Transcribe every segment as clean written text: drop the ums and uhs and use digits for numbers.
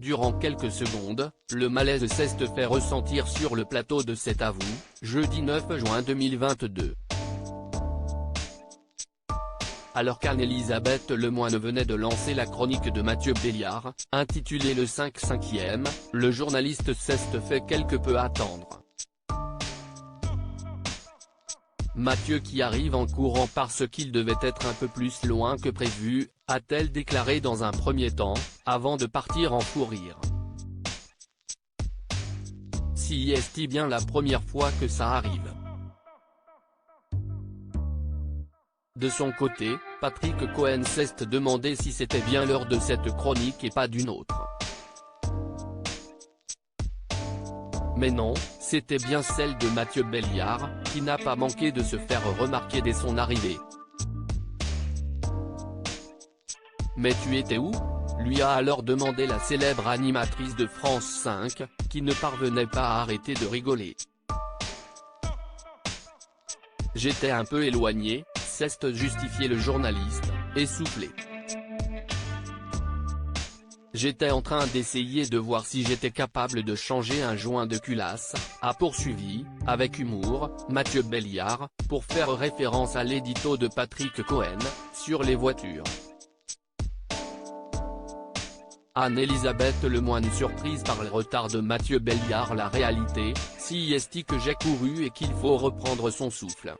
Durant quelques secondes, le malaise s'est fait ressentir sur le plateau de Cet à vous, jeudi 9 juin 2022. Alors qu'Anne-Elisabeth Lemoine venait de lancer la chronique de Mathieu Béliard, intitulée Le 5/5e, le journaliste s'est fait quelque peu attendre. Mathieu qui arrive en courant parce qu'il devait être un peu plus loin que prévu, a-t-elle déclaré dans un premier temps, avant de partir en fou rire. Si est-il bien la première fois que ça arrive? De son côté, Patrick Cohen s'est demandé si c'était bien l'heure de cette chronique et pas d'une autre. Mais non, c'était bien celle de Mathieu Béliard, qui n'a pas manqué de se faire remarquer dès son arrivée. Mais tu étais où? Lui a alors demandé la célèbre animatrice de France 5, qui ne parvenait pas à arrêter de rigoler. J'étais un peu éloigné, s'est justifié le journaliste, essoufflé. J'étais en train d'essayer de voir si j'étais capable de changer un joint de culasse, a poursuivi, avec humour, Mathieu Béliard, pour faire référence à l'édito de Patrick Cohen, sur les voitures. Anne-Elisabeth Lemoine surprise par le retard de Mathieu Béliard. La réalité, si est que j'ai couru et qu'il faut reprendre son souffle.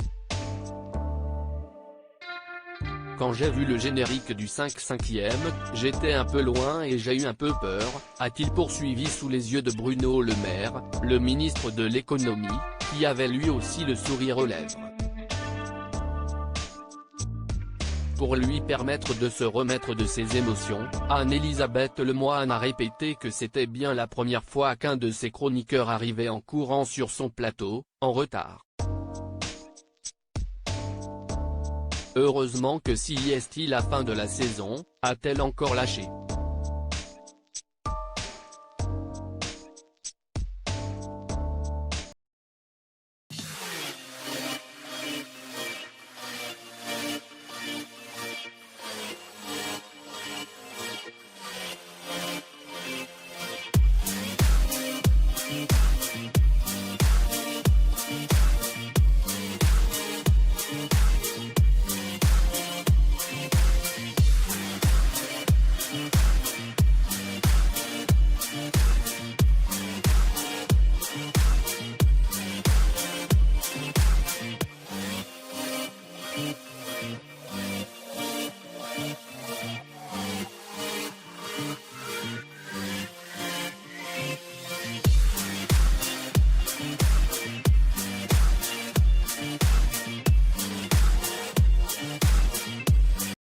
Quand j'ai vu le générique du 5/5e, j'étais un peu loin et j'ai eu un peu peur, a-t-il poursuivi sous les yeux de Bruno Le Maire, le ministre de l'économie, qui avait lui aussi le sourire aux lèvres. Pour lui permettre de se remettre de ses émotions, Anne-Elisabeth Lemoine a répété que c'était bien la première fois qu'un de ses chroniqueurs arrivait en courant sur son plateau, en retard. Heureusement que si est la fin de la saison, a-t-elle encore lâché.